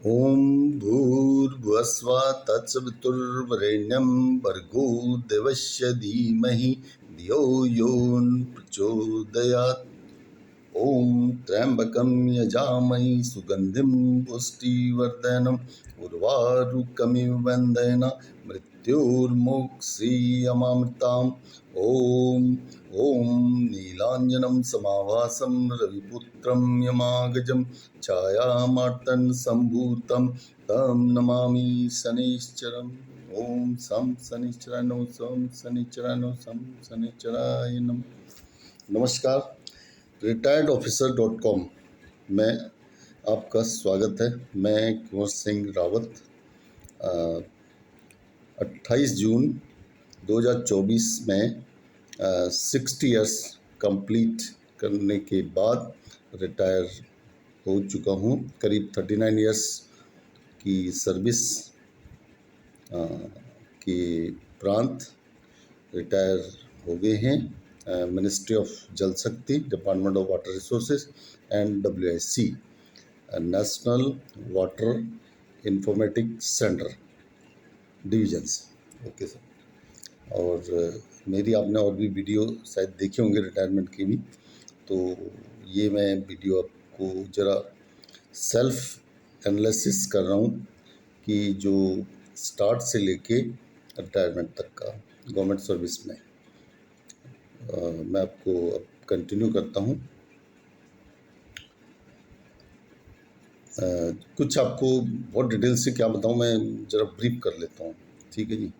ओम भूर्भुवस्सुः तत्सवितुर्वरेण्यं भर्गो देवस्य धीमहि धियो यो न प्रचोदयात्। ओम त्र्यंबकं यजामहे सुगंधिं पुष्टिवर्धनम् उर्वारुकमिव वंदना मृत्युर्मुक्षीयमामृताम्। ओम नीलांजनं समाभासं रविपुत्रं यमागजं छायामार्तण्ड सम्भूतं तं नमामि शनैश्चरम्। ओम सं शनिश्चराय नमः। सं शनिश्चराय नमः। सं शनिश्चराय नमः। नमस्कार, retiredofficer.com में आपका स्वागत है। मैं कुंवर सिंह रावत 28 जून 2024 में 60 इयर्स कंप्लीट करने के बाद रिटायर हो चुका हूँ। करीब 39 इयर्स की सर्विस के उपरांत रिटायर हो गए हैं। Ministry of Jal Shakti, department of water resources and WIC, national water informatic centre division से। Okay sir. और मेरी आपने और भी वीडियो शायद देखे होंगे रिटायरमेंट की भी, तो ये मैं वीडियो आपको ज़रा सेल्फ एनालिसिस कर रहा हूँ कि जो स्टार्ट से लेके रिटायरमेंट तक का गवर्नमेंट सर्विस में मैं आपको अब कंटिन्यू करता हूँ। कुछ आपको बहुत डिटेल से क्या बताऊँ, मैं ज़रा ब्रीफ कर लेता हूँ। ठीक है जी।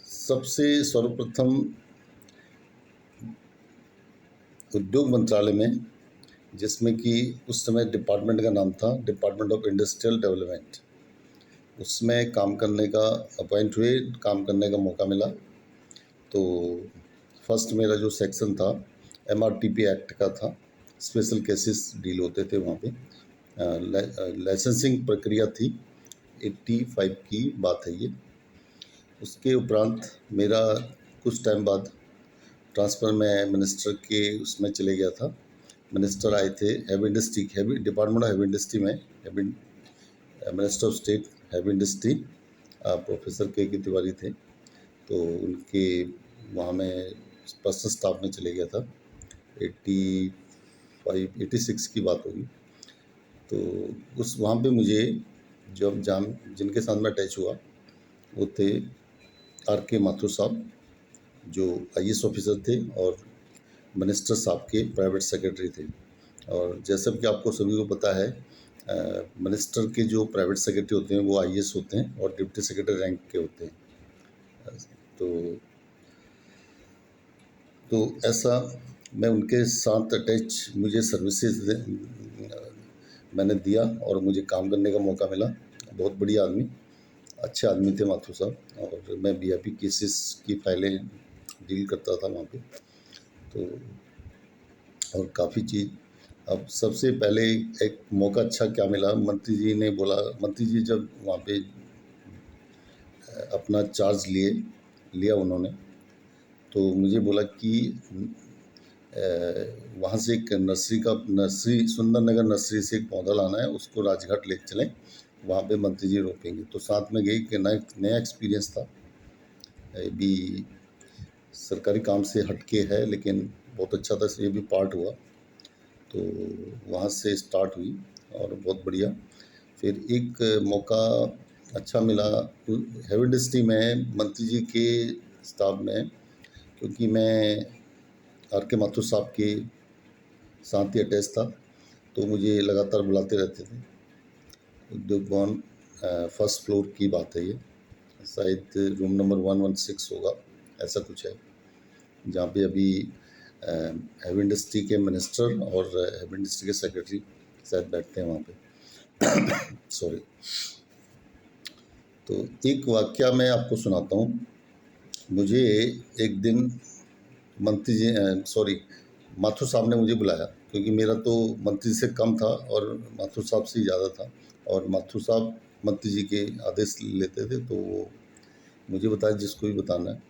सबसे सर्वप्रथम उद्योग मंत्रालय में, जिसमें कि उस समय डिपार्टमेंट का नाम था डिपार्टमेंट ऑफ इंडस्ट्रियल डेवलपमेंट, उसमें काम करने का अपॉइंट हुए, काम करने का मौका मिला। तो फर्स्ट मेरा जो सेक्शन था MRTP एक्ट का था। स्पेशल केसेस डील होते थे वहाँ पे। लाइसेंसिंग प्रक्रिया थी, 85 की बात है ये। उसके उपरांत मेरा कुछ टाइम बाद ट्रांसफ़र में मिनिस्टर के उसमें चले गया था। मिनिस्टर आए थे heavy department of heavy industry में, minister of state heavy industry professor K Tiwari थे। तो उनके वहाँ में पर्सनल स्टाफ में चले गया था। 86 की बात होगी। तो उस वहाँ पे मुझे जब जिनके साथ में अटैच हुआ वो थे RK माथुर साहब, जो IAS ऑफिसर थे और मिनिस्टर साहब के प्राइवेट सेक्रेटरी थे। और जैसा कि आपको सभी को पता है, मिनिस्टर के जो प्राइवेट सेक्रेटरी होते हैं वो IAS होते हैं और डिप्टी सेक्रेटरी रैंक के होते हैं। तो ऐसा मैं उनके साथ अटैच, मुझे सर्विसेज मैंने दिया और मुझे काम करने का मौका मिला। बहुत बढ़िया आदमी, अच्छे आदमी थे माथुर साहब। और मैं VIP केसेस की फाइलें डील करता था वहाँ पे। तो और काफ़ी चीज़, अब सबसे पहले एक मौका अच्छा क्या मिला, मंत्री जी ने बोला, मंत्री जी जब वहाँ पे अपना चार्ज लिया उन्होंने, तो मुझे बोला कि वहाँ से एक नर्सरी सुंदर नगर नर्सरी से एक पौधा लाना है, उसको राजघाट ले चलें, वहाँ पे मंत्री जी रोपेंगे। तो साथ में गए कि नया एक्सपीरियंस था। भी सरकारी काम से हटके है लेकिन बहुत अच्छा था, ये भी पार्ट हुआ। तो वहाँ से स्टार्ट हुई और बहुत बढ़िया। फिर एक मौका अच्छा मिला हैवी इंडस्ट्री में मंत्री जी के स्टाफ में, क्योंकि मैं RK माथुर साहब के साथ ही अटैच था, तो मुझे लगातार बुलाते रहते थे। उद्योग भवन फर्स्ट फ्लोर की बात है ये, शायद रूम नंबर 116 होगा, ऐसा कुछ है, जहाँ पे अभी हैवी इंडस्ट्री के मिनिस्टर और हैवी इंडस्ट्री के सेक्रेटरी शायद बैठते हैं वहाँ पे। सॉरी। तो एक वाकया मैं आपको सुनाता हूँ। मुझे एक दिन माथुर साहब ने मुझे बुलाया, क्योंकि मेरा तो मंत्री से कम था और माथुर साहब से ज़्यादा था। और माथुर साहब मंत्री जी के आदेश लेते थे, तो वो मुझे बताया जिसको भी बताना है।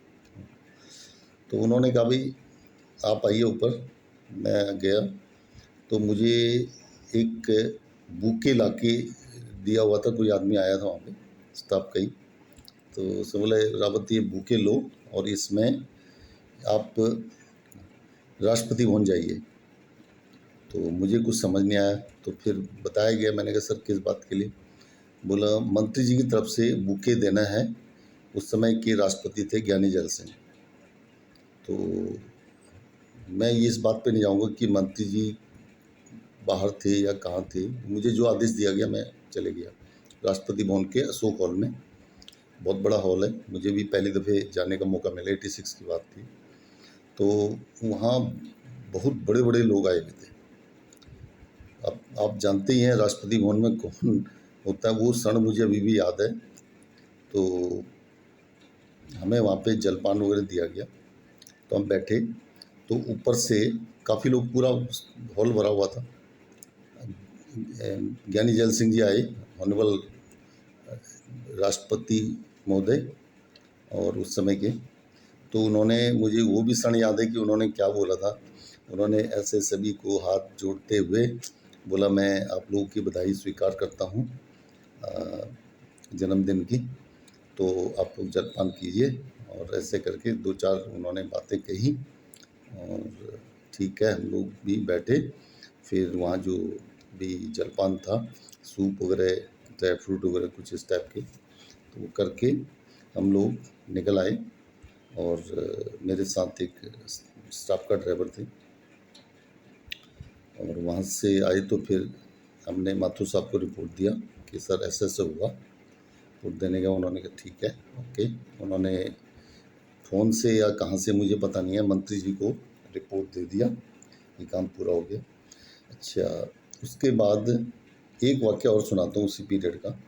तो उन्होंने कहा भाई आप आइए ऊपर। मैं गया तो मुझे एक बुके लाके दिया हुआ था। कोई आदमी आया था वहाँ पे, स्टाफ का ही, तो उसने बोला रावत ये बुके लो और इसमें आप राष्ट्रपति भवन जाइए। तो मुझे कुछ समझ नहीं आया, तो फिर बताया गया। मैंने कहा सर किस बात के लिए? बोला मंत्री जी की तरफ से बुके देना है। उस समय के राष्ट्रपति थे ज्ञानी जैल सिंह। तो मैं ये इस बात पे नहीं जाऊँगा कि मंत्री जी बाहर थे या कहाँ थे। मुझे जो आदेश दिया गया मैं चले गया राष्ट्रपति भवन के अशोक हॉल में। बहुत बड़ा हॉल है, मुझे भी पहली दफ़े जाने का मौका मिला, 86 की बात थी। तो वहाँ बहुत बड़े बड़े लोग आए हुए थे। अब आप जानते ही हैं राष्ट्रपति भवन में कौन होता है। वो क्षण मुझे अभी भी याद है। तो हमें वहाँ पे जलपान वगैरह दिया गया, तो हम बैठे, तो ऊपर से काफ़ी लोग, पूरा हॉल भरा हुआ था। ज्ञानी जैल सिंह जी आए, ऑनरेबल राष्ट्रपति महोदय, और उस समय के, तो उन्होंने, मुझे वो भी क्षण याद है कि उन्होंने क्या बोला था। उन्होंने ऐसे सभी को हाथ जोड़ते हुए बोला मैं आप लोगों की बधाई स्वीकार करता हूँ जन्मदिन की, तो आप लोग जलपान कीजिए। और ऐसे करके दो चार उन्होंने बातें कही और ठीक है, हम लोग भी बैठे। फिर वहाँ जो भी जलपान था, सूप वगैरह, ड्राई फ्रूट वगैरह कुछ इस टाइप के, तो वो करके हम लोग निकल आए। और मेरे साथ एक स्टाफ का ड्राइवर थे। और वहाँ से आए तो फिर हमने माथुर साहब को रिपोर्ट दिया कि सर ऐसे ऐसे हुआ। रिपोर्ट देने का उन्होंने कहा ठीक है ओके। उन्होंने फ़ोन से या कहाँ से मुझे पता नहीं है, मंत्री जी को रिपोर्ट दे दिया, ये काम पूरा हो गया। अच्छा, उसके बाद एक वाक़या और सुनाता हूँ उसी पीरियड का।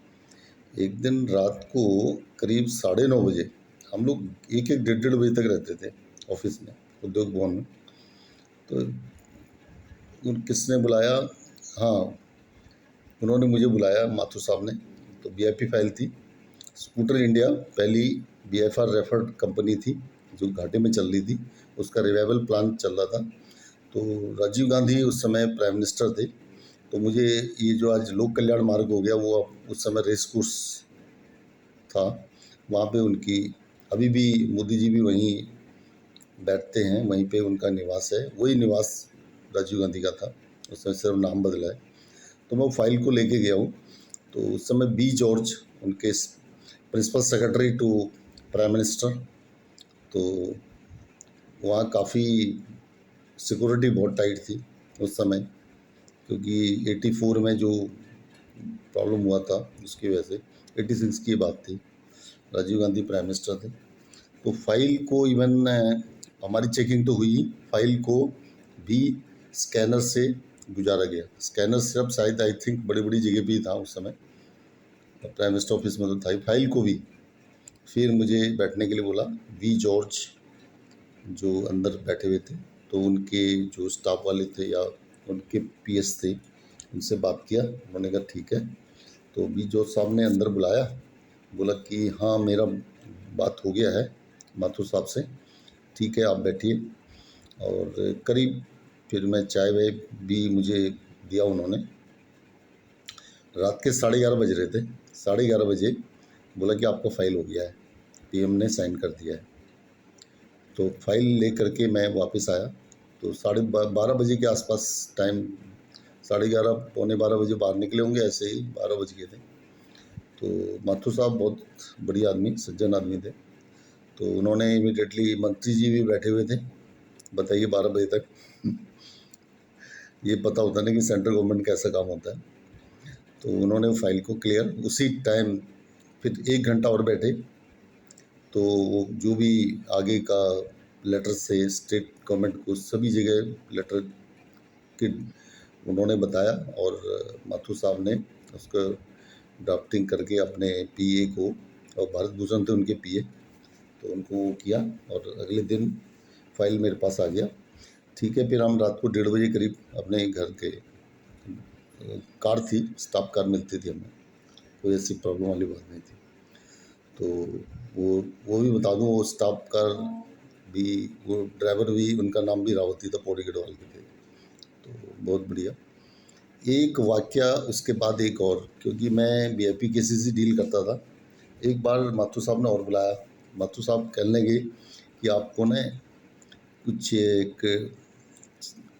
एक दिन रात को करीब 9:30 बजे, हम लोग एक एक डेढ़ डेढ़ बजे तक रहते थे ऑफिस में, उद्योग भवन में। तो किसने बुलाया? हाँ, उन्होंने मुझे बुलाया, माथुर साहब ने। तो वीआईपी फाइल थी, स्कूटर इंडिया पहली बीएफआर रेफर्ड कंपनी थी जो घाटे में चल रही थी, उसका रिवाइवल प्लान चल रहा था। तो राजीव गांधी उस समय प्राइम मिनिस्टर थे। तो मुझे ये जो आज लोक कल्याण मार्ग हो गया, वो उस समय रेस कोर्स था, वहाँ पे उनकी, अभी भी मोदी जी भी वहीं बैठते हैं, वहीं पे उनका निवास है। वही निवास राजीव गांधी का था, उस समय सिर्फ नाम बदला है। तो मैं फाइल को लेके गया हूँ। तो उस समय बी जॉर्ज उनके principal secretary to prime minister. तो वहाँ काफ़ी सिक्योरिटी बहुत टाइट थी उस समय, क्योंकि 84 में जो प्रॉब्लम हुआ था उसकी वजह से, 86 की बात थी, राजीव गांधी प्राइम मिनिस्टर थे। तो फाइल को इवन हमारी चेकिंग तो हुई, फाइल को भी स्कैनर से गुजारा गया। स्कैनर सिर्फ शायद आई थिंक बड़ी बड़ी जगह भी था उस समय, प्राइम मिनिस्टर ऑफिस में तो था ही, फाइल को भी। फिर मुझे बैठने के लिए बोला, वी जॉर्ज जो अंदर बैठे हुए थे, तो उनके जो स्टाफ वाले थे या उनके पीएस थे, उनसे बात किया। उन्होंने कहा ठीक है। तो वी जॉर्ज साहब ने अंदर बुलाया, बोला कि हाँ मेरा बात हो गया है माथुर साहब से, ठीक है आप बैठिए। और करीब फिर मैं चाय वाय भी मुझे दिया उन्होंने। रात के 11:30 बज रहे थे। 11:30 बजे बोला कि आपका फाइल हो गया है, पीएम ने साइन कर दिया है। तो फाइल ले करके मैं वापस आया। तो 12:30 बजे के आसपास टाइम, 11:30 पौने 12 बजे बाहर निकले होंगे, ऐसे ही 12 बज गए थे। तो माथुर साहब बहुत बढ़िया आदमी, सज्जन आदमी थे। तो उन्होंने इमीडिएटली, मंत्री जी भी बैठे हुए थे, बताइए 12 बजे तक ये पता होता नहीं कि सेंट्रल गवर्नमेंट का ऐसा काम होता है। तो उन्होंने फाइल को क्लियर उसी टाइम, फिर 1 घंटा और बैठे। तो वो जो भी आगे का लेटर से स्टेट गवर्नमेंट को सभी जगह लेटर के उन्होंने बताया, और माथुर साहब ने उसका ड्राफ्टिंग करके अपने पीए को, और भारत भूषण थे उनके पीए, तो उनको वो किया, और अगले दिन फाइल मेरे पास आ गया। ठीक है, फिर हम रात को 1:30 बजे करीब अपने घर के, कार थी, स्टाफ कार मिलती थी हमें, कोई ऐसी प्रॉब्लम वाली बात नहीं थी। तो वो भी बता दूं, वो स्टाफ कार भी, वो ड्राइवर भी, उनका नाम भी रावती था, पौड़ी गढ़वाल के थे। तो बहुत बढ़िया। एक वाक़या उसके बाद एक और, क्योंकि मैं वीआईपी केसेस ही डील करता था। एक बार माथुर साहब ने और बुलाया। माथुर साहब कहने लगे कि आपको ना कुछ एक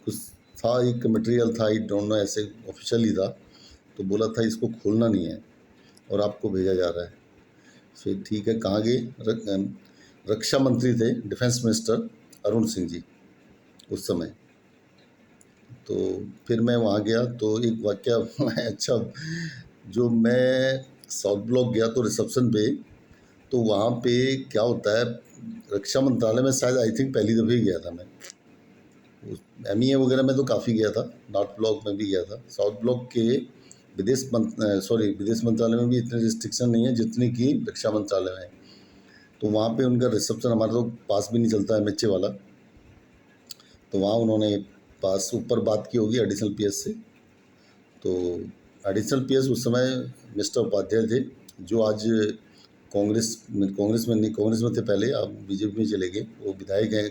कुछ था, एक मटेरियल था, आई डोंट नो, ऐसे ऑफिशियल ही था, तो बोला था इसको खोलना नहीं है और आपको भेजा जा रहा है। फिर ठीक है, कहाँ गए? रक्षा मंत्री थे, डिफेंस मिनिस्टर अरुण सिंह जी उस समय। तो फिर मैं वहाँ गया तो एक वाक़या अच्छा, जो मैं साउथ ब्लॉक गया तो रिसेप्शन पे, तो वहाँ पे क्या होता है, रक्षा मंत्रालय में शायद आई थिंक पहली दफ़े ही गया था मैं। एमईए वगैरह में तो काफ़ी गया था, नॉर्थ ब्लॉक में भी गया था। साउथ ब्लॉक के विदेश मंत्रालय में भी इतनी रिस्ट्रिक्शन नहीं है जितनी कि रक्षा मंत्रालय में। तो वहाँ पे उनका रिसेप्शन, हमारा तो पास भी नहीं चलता है एमएचए वाला, तो वहाँ उन्होंने पास ऊपर बात की होगी एडिशनल पीएस से। तो एडिशनल पीएस उस समय मिस्टर उपाध्याय थे, जो आज कांग्रेस में थे पहले, अब बीजेपी में चले गए। वो विधायक हैं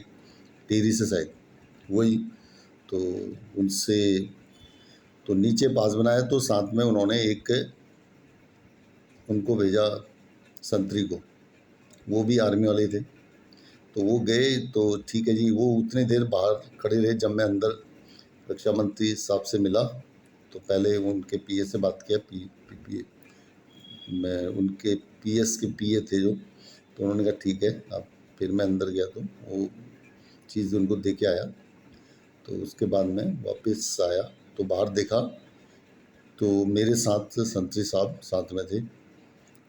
टिहरी से शायद, वही। तो उनसे तो नीचे पास बनाया, तो साथ में उन्होंने एक उनको भेजा संतरी को, वो भी आर्मी वाले थे। तो वो गए तो ठीक है जी, वो उतनी देर बाहर खड़े रहे। जब मैं अंदर रक्षा मंत्री साहब से मिला तो पहले उनके पीए से बात किया, पी मैं उनके पीएस के पीए थे जो, तो उन्होंने कहा ठीक है आप। फिर मैं अंदर गया तो वो चीज़ उनको दे के आया। तो उसके बाद मैं वापस आया तो बाहर देखा तो मेरे साथ संतरी साहब साथ में थे।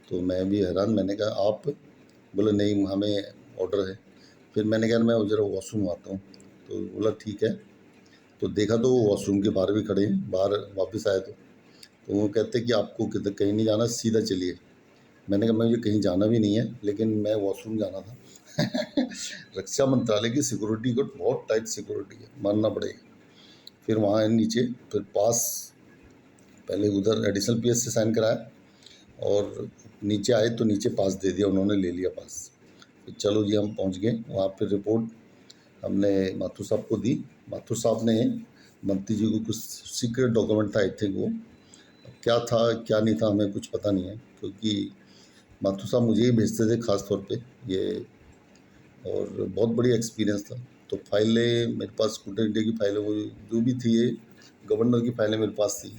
तो मैं भी हैरान, मैंने कहा आप? बोले नहीं, हमें ऑर्डर है। फिर मैंने कहा मैं ज़रा वॉशरूम आता हूँ। तो बोला ठीक है। तो देखा तो वो वॉशरूम के बाहर भी खड़े हैं। बाहर वापस आए तो वो कहते कि आपको किधर, कहीं नहीं जाना, सीधा चलिए। मैंने कहा मुझे कहीं जाना भी नहीं है, लेकिन मैं वॉशरूम जाना था। रक्षा मंत्रालय की सिक्योरिटी को बहुत टाइट सिक्योरिटी है, मानना पड़ेगा। फिर वहाँ नीचे, फिर पास पहले उधर एडिशनल पीएस से साइन कराया और नीचे आए तो नीचे पास दे दिया, उन्होंने ले लिया पास। फिर चलो जी हम पहुँच गए वहाँ। फिर रिपोर्ट हमने माथुर साहब को दी। माथुर साहब ने मंत्री जी को कुछ सीक्रेट डॉक्यूमेंट था आई थिंक, वो क्या था क्या नहीं था हमें कुछ पता नहीं है, क्योंकि माथुर साहब मुझे ही भेजते थे ख़ास तौर पे ये। और बहुत बढ़िया एक्सपीरियंस था। तो फाइलें मेरे पास, स्कूटर इंडिया की फाइलें, वो जो भी थी, ये गवर्नर की फाइलें मेरे पास थी,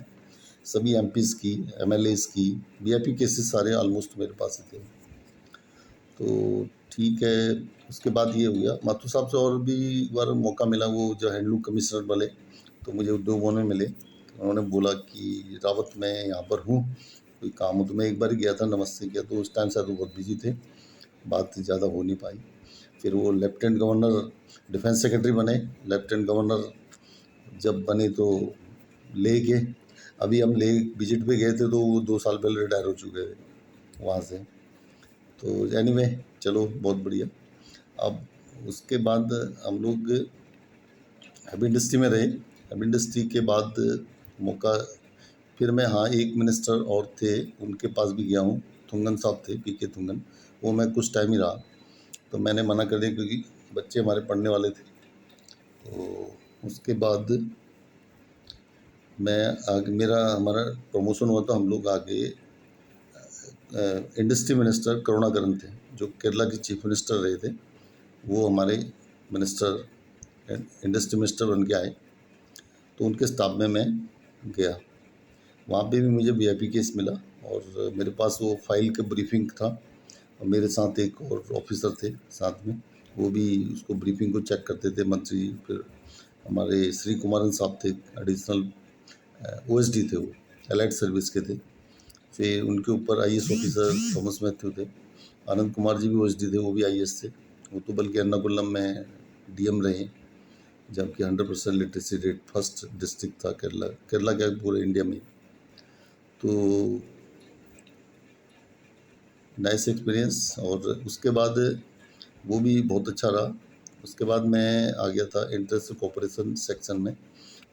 सभी एमपीज़ की, एमएलएज़ की, वीआईपी केसेस सारे ऑलमोस्ट मेरे पास ही थे। तो ठीक है, उसके बाद ये हो गया। माथुर साहब से और भी एक बार मौका मिला, वो जो हैंडलूम कमिश्नर वाले, तो मुझे उद्योग भवन में मिले। तो उन्होंने बोला कि रावत मैं यहाँ पर हूँ, कोई काम हो? तो मैं एक बार गया था, नमस्ते किया, तो उस टाइम शायद वो बहुत बिजी थे, बात ज़्यादा हो नहीं पाई। फिर वो लेफ्टिनेंट गवर्नर, डिफेंस सेक्रेटरी बने। लेफ्टिनेंट गवर्नर जब बने तो ले गए। अभी हम ले विजिट पे गए थे तो वो 2 साल पहले रिटायर हो चुके थे वहाँ से। तो एनीवे चलो बहुत बढ़िया। अब उसके बाद हम लोग हेवी इंडस्ट्री में रहे। हेवी इंडस्ट्री के बाद मौका, फिर मैं, हाँ, एक मिनिस्टर और थे उनके पास भी गया हूँ। थुंगन साहब थे, पीके थुंगन। वो मैं कुछ टाइम ही रहा, तो मैंने मना कर दिया क्योंकि बच्चे हमारे पढ़ने वाले थे। तो उसके बाद मैं आगे, हमारा प्रमोशन हुआ तो हम लोग आगे इंडस्ट्री मिनिस्टर करुणाकरन थे, जो केरला के चीफ मिनिस्टर रहे थे, वो हमारे मिनिस्टर, इंडस्ट्री मिनिस्टर बन के आए। तो उनके स्टाफ में मैं गया। वहाँ पे भी मुझे वीआईपी केस मिला और मेरे पास वो फाइल का ब्रीफिंग था और मेरे साथ एक और ऑफिसर थे साथ में, वो भी उसको ब्रीफिंग को चेक करते थे, मंत्री जी। फिर हमारे श्री कुमारन साहब थे, एडिशनल ओएसडी थे, वो एलाइड सर्विस के थे। फिर उनके ऊपर आईएएस ऑफिसर थॉमस मैथ्यू थे। आनंद कुमार जी भी ओएसडी थे, वो भी आईएएस थे। वो तो बल्कि एर्नाकुलम में डीएम रहे, जबकि 100% लिटरेसी रेट फर्स्ट डिस्ट्रिक्ट था केरला क्या पूरे इंडिया में। तो नाइस एक्सपीरियंस। और उसके बाद वो भी बहुत अच्छा रहा। उसके बाद मैं आ गया था इंटरनेशनल कोऑपरेशन सेक्शन में।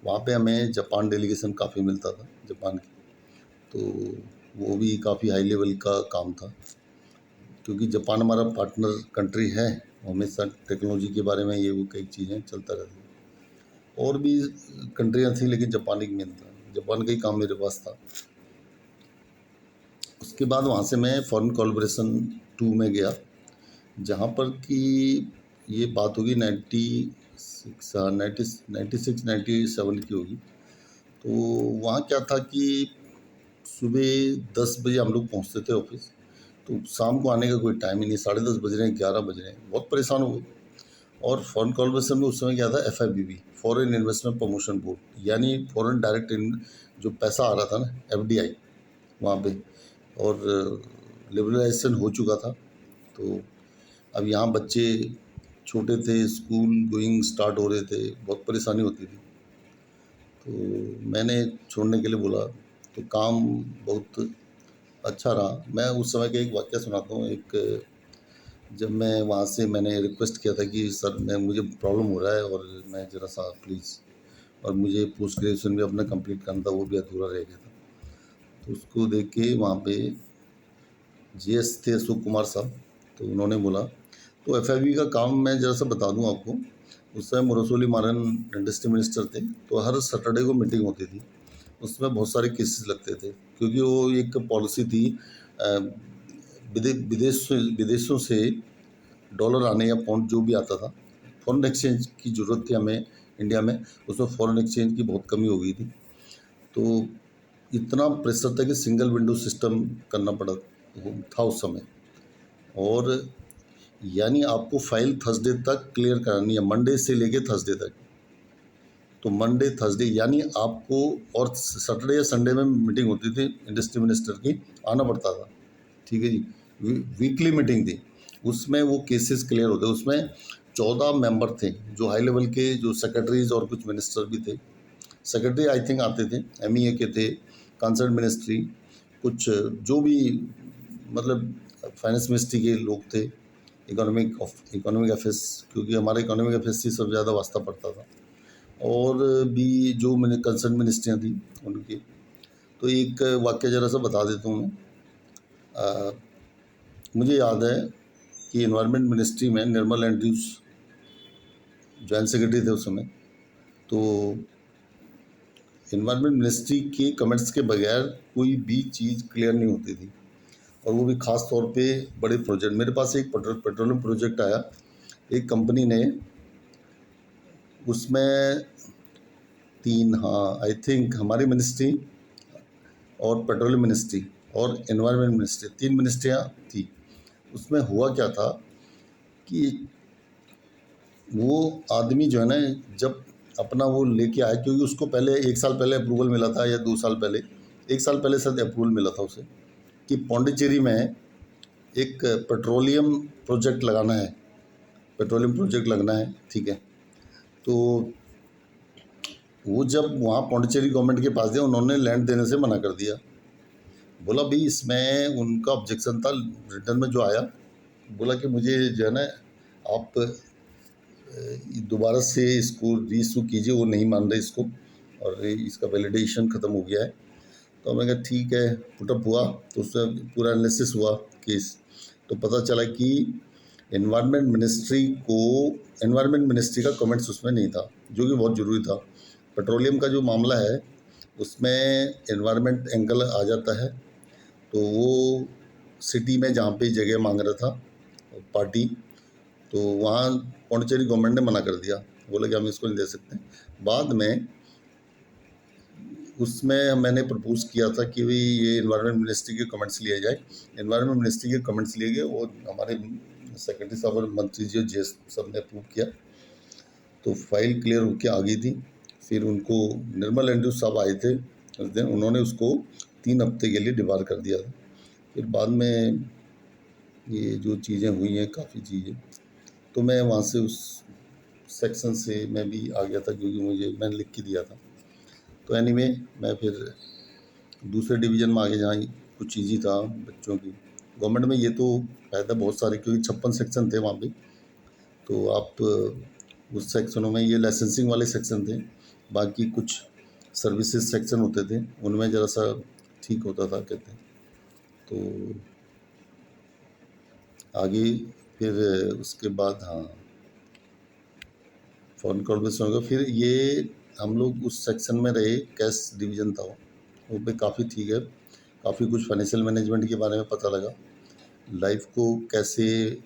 वहाँ पे हमें जापान डेलीगेशन काफ़ी मिलता था, जापान की। तो वो भी काफ़ी हाई लेवल का काम था, क्योंकि जापान हमारा पार्टनर कंट्री है। हमेशा टेक्नोलॉजी के बारे में ये वो कई चीज़ें चलता रहता है। और भी कंट्रियाँ थी लेकिन जापान एक मेन था। जब बन गई काम मेरे पास था। उसके बाद वहाँ से मैं फॉरेन कोलैबोरेशन 2 में गया, जहाँ पर कि ये बात होगी 96 हाँ 96 97 की होगी। तो वहाँ क्या था कि सुबह 10 बजे हम लोग पहुँचते थे ऑफिस, तो शाम को आने का कोई टाइम ही नहीं, 10:30 बज रहे हैं, 11 बज रहे हैं, बहुत परेशान हो गए। और फॉरेन कॉर्पोरेशन में उस समय क्या था, FIBB, foreign investment promotion board, यानी फॉरेन डायरेक्ट जो पैसा आ रहा था ना, FDI वहाँ पे, और लिबरलाइजेशन हो चुका था। तो अब यहाँ बच्चे छोटे थे, स्कूल गोइंग स्टार्ट हो रहे थे, बहुत परेशानी होती थी। तो मैंने छोड़ने के लिए बोला, तो काम बहुत अच्छा रहा। मैं उस समय का एक वाक़या सुनाता हूँ। जब मैं वहाँ से मैंने रिक्वेस्ट किया था कि सर मुझे प्रॉब्लम हो रहा है और मैं ज़रा सा प्लीज़, और मुझे पोस्ट ग्रेजुएशन भी अपना कंप्लीट करना था, वो भी अधूरा रह गया था। तो उसको देख के वहाँ पे GS थे अशोक कुमार साहब, तो उन्होंने बोला, तो FIB का काम मैं ज़रा सा बता दूँ आपको। उस समय मुरसोली मारन इंडस्ट्री मिनिस्टर थे, तो हर सैटरडे को मीटिंग होती थी। उसमें बहुत सारे केसेस लगते थे, क्योंकि वो एक पॉलिसी थी, विदेशों से डॉलर आने या पाउंड जो भी आता था, फॉरेन एक्सचेंज की ज़रूरत थी हमें इंडिया में। उसमें फॉरेन एक्सचेंज की बहुत कमी हो गई थी। तो इतना प्रेशर था कि सिंगल विंडो सिस्टम करना पड़ा था उस समय। और यानी आपको फाइल थर्सडे तक क्लियर करानी है, मंडे से लेके थर्सडे तक। तो मंडे थर्सडे यानी आपको, और सैटरडे या संडे में मीटिंग होती थी इंडस्ट्री मिनिस्टर की, आना पड़ता था। ठीक है जी, वीकली मीटिंग थी, उसमें वो केसेस क्लियर होते। उसमें 14 मेंबर थे, जो हाई लेवल के, जो सेक्रेटरीज और कुछ मिनिस्टर भी थे। सेक्रेटरी आई थिंक आते थे, MEA के थे, कंसर्न मिनिस्ट्री, कुछ जो भी, मतलब फाइनेंस मिनिस्ट्री के लोग थे, इकोनॉमिक अफेयर्स, क्योंकि हमारे इकोनॉमिक अफेयर्स से सब ज़्यादा वास्ता पड़ता था, और भी जो मैंने कंसर्न मिनिस्ट्रियाँ थी उनकी। तो एक वाक्य ज़रा सा बता देता हूँ मैं। मुझे याद है कि इन्वायरमेंट मिनिस्ट्री में निर्मल एंड्रूज जॉइंट सेक्रेटरी थे उस समय। तो इन्वायरमेंट मिनिस्ट्री के कमेंट्स के बगैर कोई भी चीज़ क्लियर नहीं होती थी, और वो भी ख़ास तौर पे बड़े प्रोजेक्ट। मेरे पास एक पेट्रोलियम प्रोजेक्ट आया, एक कंपनी ने उसमें 3, हाँ आई थिंक हमारी मिनिस्ट्री और पेट्रोलियम मिनिस्ट्री और इन्वायरमेंट मिनिस्ट्री, 3 मिनिस्ट्रियाँ थी। उसमें हुआ क्या था कि वो आदमी जो है ना, जब अपना वो लेके आया, क्योंकि उसको पहले 1 साल पहले अप्रूवल मिला था, या 2 साल पहले, 1 साल पहले शायद अप्रूवल मिला था उसे, कि पौंडीचेरी में एक पेट्रोलियम प्रोजेक्ट लगाना है, पेट्रोलियम प्रोजेक्ट लगना है। ठीक है, तो वो जब वहाँ पौंडीचेरी गवर्नमेंट के पास दिया, उन्होंने लैंड देने से मना कर दिया। बोला भाई, इसमें उनका ऑब्जेक्शन था रिटर्न में जो आया, बोला कि मुझे जो है ना, आप दोबारा से इसको रीइशू कीजिए, वो नहीं मान रहे इसको, और इसका वैलिडेशन ख़त्म हो गया है। तो मैंने कहा ठीक है, पुटअप हुआ, तो उससे पूरा एनालिसिस हुआ केस। तो पता चला कि एनवायरनमेंट मिनिस्ट्री का कमेंट्स उसमें नहीं था, जो कि बहुत ज़रूरी था। पेट्रोलियम का जो मामला है, उसमें एनवायरनमेंट एंगल आ जाता है। तो वो सिटी में जहाँ पे जगह मांग रहा था पार्टी, तो वहाँ पौंडीचेरी गवर्नमेंट ने मना कर दिया, बोला कि हम इसको नहीं दे सकते। बाद में उसमें मैंने प्रपोज किया था कि भाई ये एनवायरनमेंट मिनिस्ट्री के कमेंट्स लिए जाए। एनवायरनमेंट मिनिस्ट्री के कमेंट्स लिए गए, वो हमारे सेक्रेटरी साहब और मंत्री जी जेस सब ने अप्रूव किया, तो फाइल क्लियर होकर आ गई थी। फिर उनको निर्मल एंड्रूज साहब आए थे उस दिन, उन्होंने उसको 3 हफ्ते के लिए डिबार कर दिया था। फिर बाद में ये जो चीज़ें हुई हैं, काफ़ी चीज़ें, तो मैं वहाँ से उस सेक्शन से मैं भी आ गया था, क्योंकि मैंने लिख के दिया था। तो एनीवे मैं फिर दूसरे डिवीज़न में आगे, जहाँ कुछ ईज़ी था बच्चों की। गवर्नमेंट में ये तो फ़ायदा बहुत सारे, क्योंकि 56 सेक्शन थे वहाँ पे, तो आप उस सेक्शनों में, ये लाइसेंसिंग वाले सेक्शन थे, बाकी कुछ सर्विसेज सेक्शन होते थे, उनमें ज़रा सा ठीक होता था कहते हैं। तो आगे फिर उसके बाद, हाँ, फॉरेन कॉर्पोरेशन होगा। फिर ये हम लोग उस सेक्शन में रहे, कैश डिवीज़न था वो पे काफ़ी ठीक है, काफ़ी कुछ फाइनेंशियल मैनेजमेंट के बारे में पता लगा, लाइफ को कैसे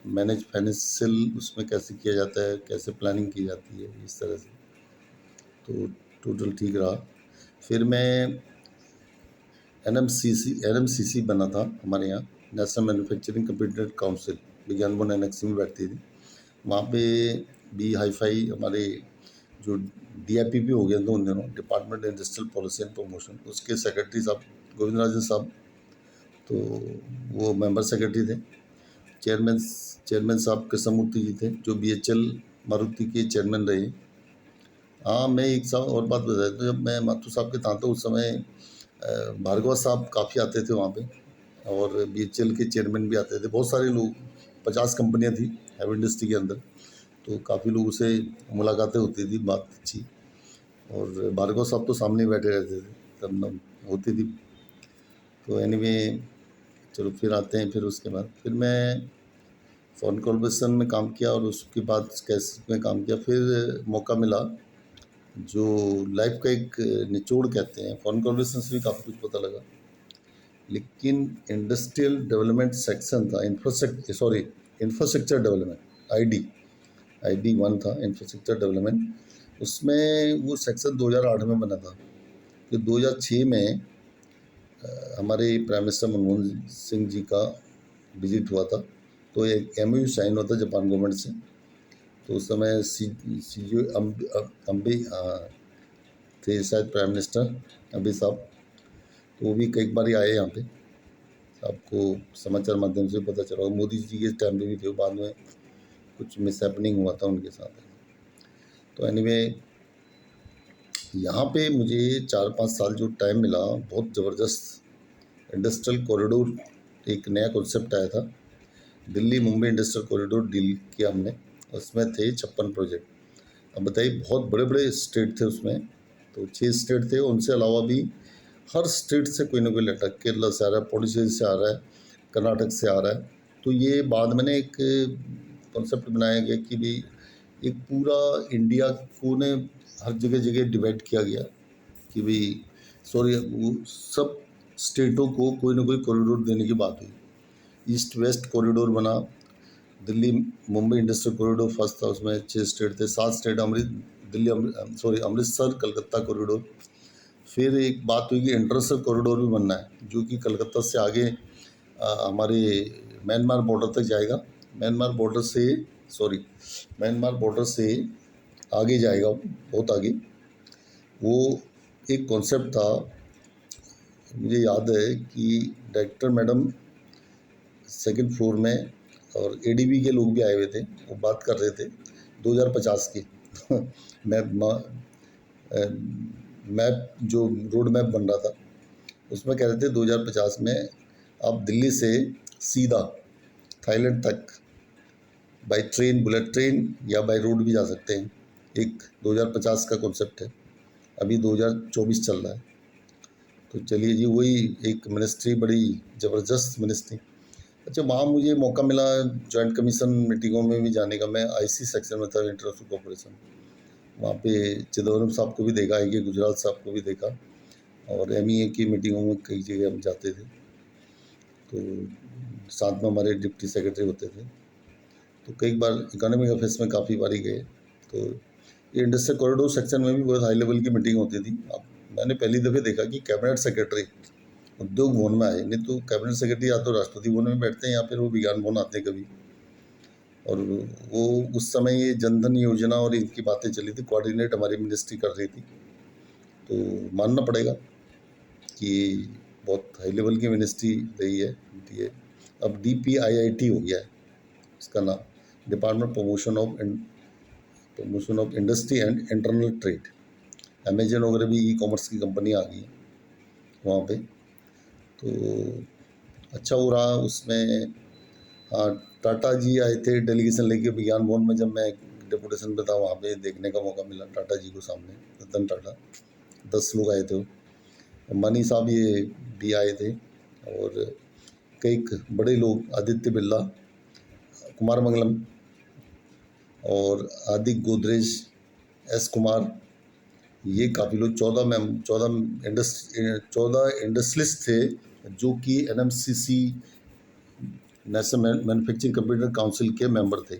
मैनेज फाइनेंशियल उसमें कैसे किया जाता है, कैसे प्लानिंग की जाती है, इस तरह से, तो टोटल ठीक रहा। फिर मैं एनएमसीसी बना था हमारे यहाँ, नेशनल मैन्युफैक्चरिंग कॉम्पिटेंट काउंसिल, विज्ञान भवन एनेक्सी में बैठती थी। वहाँ पे भी हाई फाई हमारे जो डीआईपीपी हो गया था उन दिनों, department industrial policy and promotion, उसके सेक्रेटरी साहब गोविंद राजन साहब, तो वो मेंबर सेक्रेटरी थे। चेयरमैन चेयरमैन साहब कृष्णमूर्ति जी थे, जो बीएचएल मारुति के चेयरमैन रहे। हाँ, मैं एक साल और बात बता देता हूँ, जब मैं माथुर साहब के था तो उस समय भार्गव साहब काफ़ी आते थे वहाँ पे, और बीएचएल के चेयरमैन भी आते थे, बहुत सारे लोग, 50 कंपनियाँ थी हैवी इंडस्ट्री के अंदर, तो काफ़ी लोगों से मुलाकातें होती थी, बात अच्छी। और भार्गव साहब तो सामने ही बैठे रहते थे, तब ना होती थी। तो एनीवे, चलो फिर आते हैं, फिर उसके बाद फिर मैं फॉरेन कॉर्पोरेशन में काम किया, और उसके बाद कैश में काम किया। फिर मौका मिला, जो लाइफ का एक निचोड़ कहते हैं, फॉरेन कॉर्पोरेशन से भी काफ़ी कुछ पता लगा, लेकिन इंडस्ट्रियल डेवलपमेंट सेक्शन था, इंफ्रास्ट्रक्चर डेवलपमेंट, आईडी 1 था, इंफ्रास्ट्रक्चर डेवलपमेंट। उसमें वो सेक्शन 2008 में बना था, कि 2006 में हमारे प्राइम मिनिस्टर मनमोहन सिंह जी का विजिट हुआ था, तो एक एमओयू साइन हुआ था जापान गवर्नमेंट से। तो उस समय सीजीओ अम्बे थे शायद प्राइम मिनिस्टर, अम्बे साहब, तो वो भी कई बार आए यहाँ पे, आपको समाचार माध्यम से पता चला। मोदी जी के टाइम पे भी थे, बाद में कुछ मिसहैपनिंग हुआ था उनके साथ। तो एनीवे, यहाँ पे मुझे 4-5 साल जो टाइम मिला, बहुत ज़बरदस्त इंडस्ट्रियल कॉरिडोर, एक नया कॉन्सेप्ट आया था, Delhi Mumbai industrial corridor deal किया हमने, उसमें थे 56 प्रोजेक्ट। अब बताइए, बहुत बड़े बड़े स्टेट थे उसमें, तो 6 स्टेट थे, उनसे अलावा भी हर स्टेट से कोई ना कोई लेटर, केरला से आ रहा है, पौंडीचेरी से आ रहा है, कर्नाटक से आ रहा है। तो ये बाद मैंने एक कॉन्सेप्ट बनाया गया कि भाई एक पूरा इंडिया को ने हर जगह जगह डिवाइड किया गया, कि भाई सॉरी, वो सब स्टेटों को कोई ना कोई कॉरिडोर देने की बात हुई। ईस्ट वेस्ट कॉरिडोर बना, Delhi Mumbai industrial corridor first था, उसमें 6 स्टेट थे, 7 स्टेट अमृतसर कलकत्ता कॉरिडोर। फिर एक बात हुई कि इंटरनेशनल कॉरिडोर भी बनना है, जो कि कलकत्ता से आगे हमारे म्यांमार बॉर्डर तक जाएगा, म्यांमार बॉर्डर से म्यांमार बॉर्डर से आगे जाएगा, बहुत आगे। वो एक कॉन्सेप्ट था, मुझे याद है कि डायरेक्टर मैडम सेकंड फ्लोर में, और एडीबी के लोग भी आए हुए थे, वो बात कर रहे थे 2050 की मैप जो रोड मैप बन रहा था, उसमें कह रहे थे 2050 में आप दिल्ली से सीधा थाईलैंड तक बाय ट्रेन, बुलेट ट्रेन या बाय रोड भी जा सकते हैं। एक 2050 का कॉन्सेप्ट है, अभी 2024 चल रहा है। तो चलिए जी, वही एक मिनिस्ट्री, बड़ी ज़बरदस्त मिनिस्ट्री। अच्छा, वहाँ मुझे मौका मिला जॉइंट कमीशन मीटिंगों में भी जाने का। मैं आईसी सेक्शन में था, इंटरनेशनल कॉर्पोरेशन। वहाँ पे चिदम्बरम साहब को भी देखा, आई के गुजराल साहब को भी देखा, और एमईए की मीटिंगों में कई जगह हम जाते थे, तो साथ में हमारे डिप्टी सेक्रेटरी होते थे। तो कई बार इकोनॉमिक अफेयर्स में काफ़ी बारी गए। तो ये इंडस्ट्रियल कॉरिडोर सेक्शन में भी बहुत हाई लेवल की मीटिंग होती थी। अब मैंने पहली दफ़े देखा कि कैबिनेट सेक्रेटरी उद्योग भवन में आए, नहीं तो कैबिनेट सेक्रेटरी या तो राष्ट्रपति भवन में बैठते हैं, या फिर वो विज्ञान भवन आते हैं कभी। और वो उस समय ये जनधन योजना और इनकी बातें चली थी, कोऑर्डिनेट हमारी मिनिस्ट्री कर रही थी। तो मानना पड़ेगा कि बहुत हाई लेवल की मिनिस्ट्री रही है ये। अब DPIIT हो गया है इसका नाम, department promotion of industry and internal trade. Amazon वगैरह भी ई कॉमर्स की कंपनी आ गई है वहाँ पे, तो अच्छा हो रहा उसमें। हाँ, टाटा जी आए थे डेलीगेशन लेके विज्ञान भवन में, जब मैं डेपुटेशन पे था वहाँ पे देखने का मौका मिला टाटा जी को सामने, रतन टाटा, 10 लोग आए थे। अंबानी साहब ये भी आए थे, और कई बड़े लोग, आदित्य बिरला, कुमार मंगलम और आदिक गोदरेज, एस कुमार, ये काफ़ी लोग 14 इंडस्ट्रियलिस्ट थे जो कि NMCC national manufacturing computer council के मेंबर थे।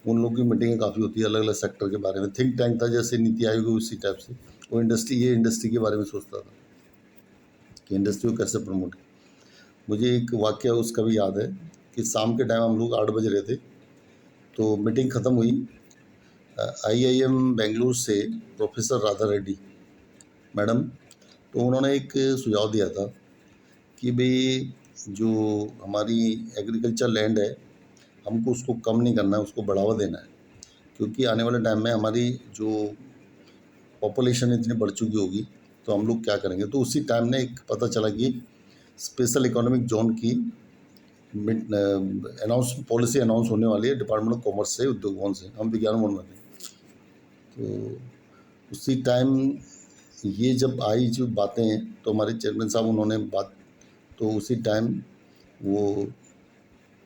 उन लोगों की मीटिंगें काफ़ी होती है अलग अलग सेक्टर के बारे में। थिंक टैंक था जैसे नीति आयोग उसी टाइप से। वो इंडस्ट्री के बारे में सोचता था कि इंडस्ट्री को कैसे प्रमोट। मुझे एक वाक्य उसका भी याद है कि शाम के टाइम हम लोग 8 बज रहे थे, तो मीटिंग ख़त्म हुई। IIM बेंगलुरु से प्रोफेसर राधा रेड्डी मैडम, तो उन्होंने एक सुझाव दिया था कि भाई जो हमारी एग्रीकल्चर लैंड है, हमको उसको कम नहीं करना है, उसको बढ़ावा देना है, क्योंकि आने वाले टाइम में हमारी जो पॉपुलेशन इतनी बढ़ चुकी होगी तो हम लोग क्या करेंगे। तो उसी टाइम ने एक पता चला कि स्पेशल इकोनॉमिक जोन की पॉलिसी अनाउंस होने वाली है डिपार्टमेंट ऑफ कॉमर्स से, उद्योग भवन से। हम विज्ञान भवन में थे, तो उसी टाइम ये जब आई जो बातें, तो हमारे चेयरमैन साहब उन्होंने बात, तो उसी टाइम वो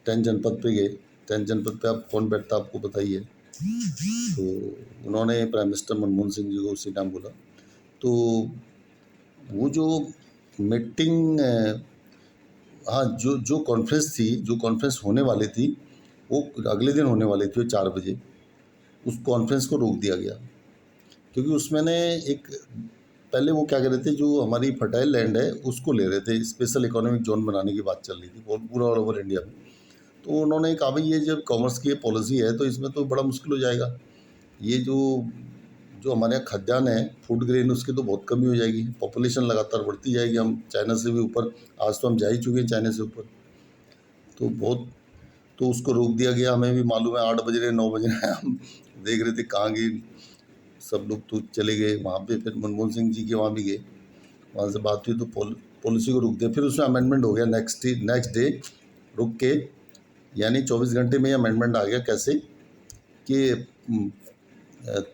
10 जनपद पे गए। 10 जनपद पे आप कौन बैठता आपको बताइए, तो उन्होंने प्राइम मिनिस्टर मनमोहन सिंह जी को उसी टाइम बोला। तो वो जो मीटिंग, हाँ, जो जो कॉन्फ्रेंस थी, जो कॉन्फ्रेंस होने वाली थी वो अगले दिन होने वाली थी 4 बजे, उस कॉन्फ्रेंस को रोक दिया गया क्योंकि उसमें ने एक पहले वो क्या कर रहे थे, जो हमारी फर्टाइल लैंड है उसको ले रहे थे, स्पेशल इकोनॉमिक जोन बनाने की बात चल रही थी पूरा ऑल ओवर इंडिया में। तो उन्होंने कहा भाई ये जब कॉमर्स की पॉलिसी है तो इसमें तो बड़ा मुश्किल हो जाएगा। ये जो जो हमारे यहाँ खाद्यान्न है, फूड ग्रेन, उसकी तो बहुत कमी हो जाएगी, पॉपुलेशन लगातार बढ़ती जाएगी, हम चाइना से भी ऊपर, आज तो हम जा ही चुके हैं चाइना से ऊपर, तो बहुत, तो उसको रोक दिया गया। हमें भी मालूम है 8 बज रहे 9 बज रहे हैं, हम देख रहे थे कहाँ गए सब लोग, तो चले गए वहाँ पे। फिर मनमोहन सिंह जी के वहाँ भी गए, वहाँ से बात हुई तो पॉलिसी को रोक दिया। फिर उसमें अमेंडमेंट हो गया नेक्स्ट डे रुक के, यानी 24 घंटे में अमेंडमेंट आ गया। कैसे कि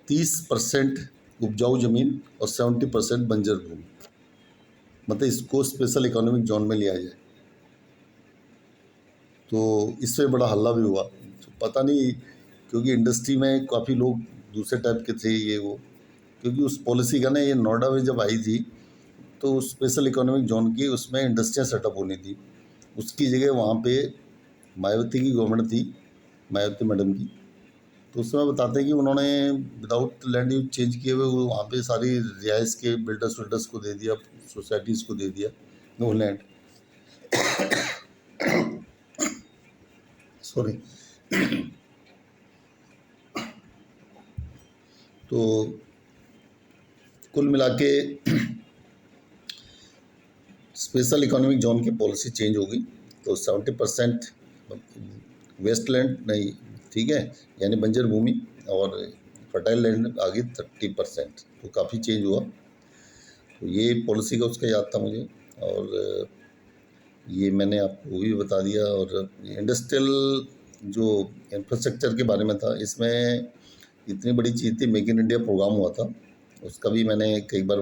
30% उपजाऊ ज़मीन और 70% बंजर भूमि, मतलब इसको स्पेशल इकोनॉमिक जोन में लिया जाए। तो इससे बड़ा हल्ला भी हुआ, पता नहीं, क्योंकि इंडस्ट्री में काफ़ी लोग दूसरे टाइप के थे ये वो, क्योंकि उस पॉलिसी का ना, ये नोएडा में जब आई थी तो स्पेशल इकोनॉमिक जोन की उसमें इंडस्ट्रियाँ सेटअप होनी थी, उसकी जगह वहाँ पे मायावती की गवर्नमेंट थी, मायावती मैडम की। तो उसमें बताते हैं कि उन्होंने विदाउट लैंड यूज चेंज किए हुए वो वहाँ पे सारी रिहाइश के बिल्डर्स को दे दिया, सोसाइटीज़ को दे दिया नो लैंड, सॉरी। तो कुल मिला के स्पेशल इकोनॉमिक जोन की पॉलिसी चेंज हो गई, तो 70% वेस्ट लैंड नहीं, ठीक है, यानी बंजर भूमि, और फर्टाइल लैंड आ गई 30%, तो काफ़ी चेंज हुआ। तो ये पॉलिसी का उसका याद था मुझे, और ये मैंने आपको वो भी बता दिया। और इंडस्ट्रियल जो इंफ्रास्ट्रक्चर के बारे में था, इसमें इतनी बड़ी चीज़ थी, मेक इन इंडिया प्रोग्राम हुआ था, उसका भी मैंने कई बार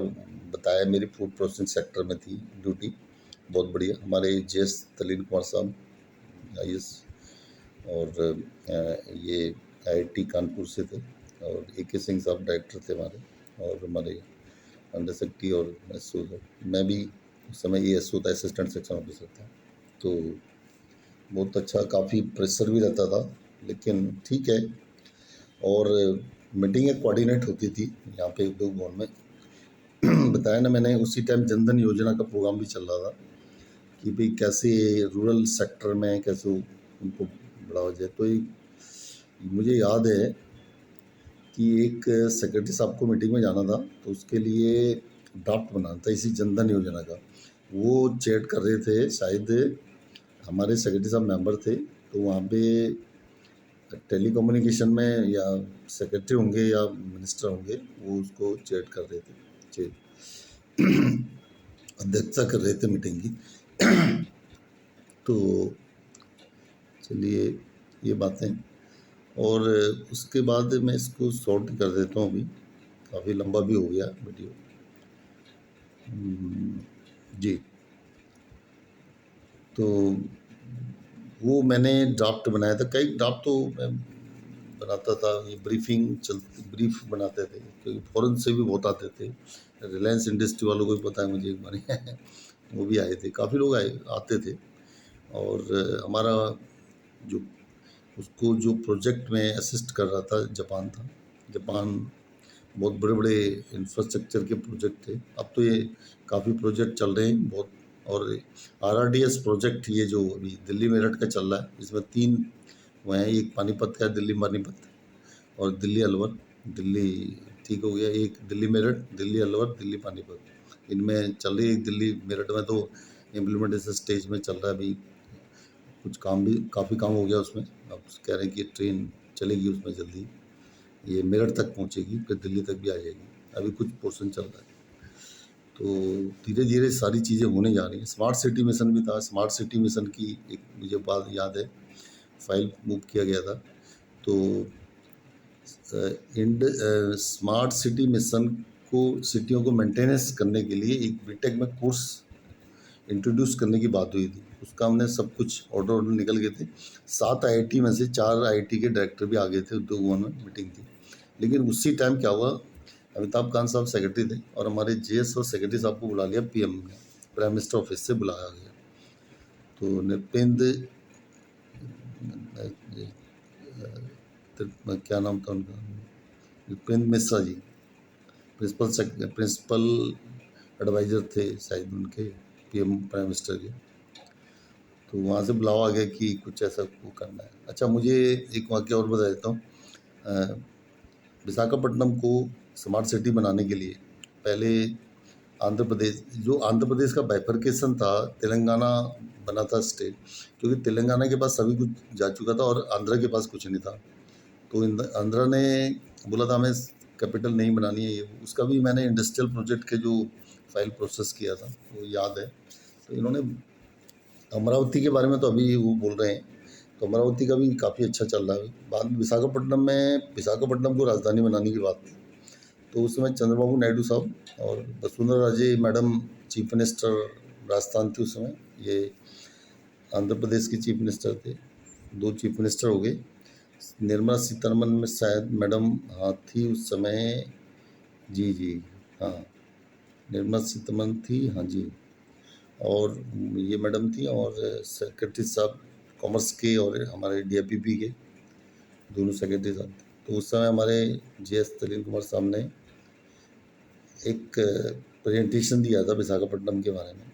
बताया। मेरी फूड प्रोसेसिंग सेक्टर में थी ड्यूटी, बहुत बढ़िया। हमारे JS तलीन कुमार साहब IAS, और ये IIT कानपुर से थे, और AK सिंह साहब डायरेक्टर थे हमारे, और हमारे अंडर सेक्रेटरी और SO, मैं भी उस समय ASO था, असिस्टेंट सेक्शन ऑफिसर था। तो बहुत अच्छा, काफ़ी प्रेशर भी रहता था, लेकिन ठीक है। और मीटिंगें कोऑर्डिनेट होती थी यहाँ पे उद्योग भवन में। बताया ना मैंने, उसी टाइम जनधन योजना का प्रोग्राम भी चल रहा था कि भाई कैसे रूरल सेक्टर में कैसे उनको बढ़ावा जाए। तो मुझे याद है कि एक सेक्रेटरी साहब को मीटिंग में जाना था, तो उसके लिए ड्राफ्ट बनाना था इसी जनधन योजना का। वो चैट कर रहे थे, शायद हमारे सेक्रेटरी साहब मेंबर थे, तो वहाँ पे टेलीकम्युनिकेशन में या सेक्रेटरी होंगे या मिनिस्टर होंगे, वो उसको चैट कर रहे थे, अध्यक्षता कर रहे थे मीटिंग की। तो चलिए ये बातें, और उसके बाद मैं इसको शॉर्ट कर देता हूँ, अभी काफ़ी लंबा भी हो गया वीडियो। जी, तो वो मैंने ड्राफ्ट बनाया था, कई ड्राफ्ट तो बनाता था, ये ब्रीफ बनाते थे, क्योंकि फ़ॉरेन से भी बहुत आते थे। रिलायंस इंडस्ट्री वालों को भी पता है मुझे, एक बार वो भी आए थे, काफ़ी लोग आते थे। और हमारा जो उसको जो प्रोजेक्ट में असिस्ट कर रहा था जापान था। जापान बहुत बड़े-बड़े इंफ्रास्ट्रक्चर के प्रोजेक्ट थे। अब तो ये काफ़ी प्रोजेक्ट चल रहे हैं बहुत। और आरआरडीएस प्रोजेक्ट ये जो अभी दिल्ली मेरठ का चल रहा है, इसमें 3 वो हैं, एक पानीपत का है, दिल्ली पानीपत और दिल्ली अलवर। दिल्ली ठीक हो गया, एक दिल्ली मेरठ, दिल्ली अलवर, दिल्ली पानीपत, इनमें चल रही है। एक दिल्ली मेरठ में तो इम्प्लीमेंटेशन स्टेज में चल रहा है अभी, कुछ काम भी काफ़ी काम हो गया उसमें। अब कह रहे हैं कि ट्रेन चलेगी उसमें जल्दी, ये मेरठ तक पहुंचेगी, फिर दिल्ली तक भी आ जाएगी। अभी कुछ पोर्शन चल रहा है, तो धीरे धीरे सारी चीज़ें होने जा रही हैं। स्मार्ट सिटी मिशन भी था। स्मार्ट सिटी मिशन की एक मुझे बात याद है, फाइल मूव किया गया था। तो स्मार्ट सिटी मिशन को, सिटियों को मेंटेनेंस करने के लिए एक बीटेक में कोर्स इंट्रोड्यूस करने की बात हुई थी। उसका हमने सब कुछ ऑर्डर निकल गए थे। 7 आईआईटी में से 4 आईआईटी के डायरेक्टर भी आ गए थे, उद्योग भवन में मीटिंग थी। लेकिन उसी टाइम क्या हुआ, अमिताभ कांत साहब सेक्रेटरी थे और हमारे जेएस और सेक्रेटरी साहब को बुला लिया पीएम ने, प्राइम मिनिस्टर ऑफिस से बुलाया गया। तो नृपेंद्र, क्या नाम था उनका, नृपेंद्र मिश्रा जी, प्रिंसिपल एडवाइज़र थे शायद उनके, पीएम प्राइम मिनिस्टर के। तो वहाँ से बुलावा आ गया कि कुछ ऐसा वो करना है। अच्छा, मुझे एक वाक़या और बता देता हूँ। विशाखापट्टनम को स्मार्ट सिटी बनाने के लिए पहले आंध्र प्रदेश का बाइफरकेशन था, तेलंगाना बना था स्टेट, क्योंकि तेलंगाना के पास सभी कुछ जा चुका था और आंध्र के पास कुछ नहीं था। तो आंध्र ने बोला था हमें कैपिटल नहीं बनानी है, ये उसका भी मैंने इंडस्ट्रियल प्रोजेक्ट के जो फाइल प्रोसेस किया था वो याद है। तो इन्होंने अमरावती के बारे में तो अभी वो बोल रहे हैं, तो अमरावती का भी काफ़ी अच्छा चल रहा है। बाद में विशाखापट्टनम को राजधानी बनाने की बात थी, तो उस समय चंद्रबाबू नायडू साहब और Vasundhara Raje madam chief minister Rajasthan थी उस समय, ये आंध्र प्रदेश की चीफ मिनिस्टर थे। 2 चीफ मिनिस्टर हो गए। निर्मला सीतारमन में शायद मैडम हाँ थी उस समय, जी जी हाँ, निर्मला सीतारमन थी, हाँ जी, और ये मैडम थी, और सेक्रेटरी साहब कॉमर्स के और हमारे डीआईपीपी के दोनों सेक्रेटरी साहब थे। तो उस समय हमारे जेएस तलीन कुमार साहब ने एक प्रेजेंटेशन दिया था विशाखापट्टनम के बारे में।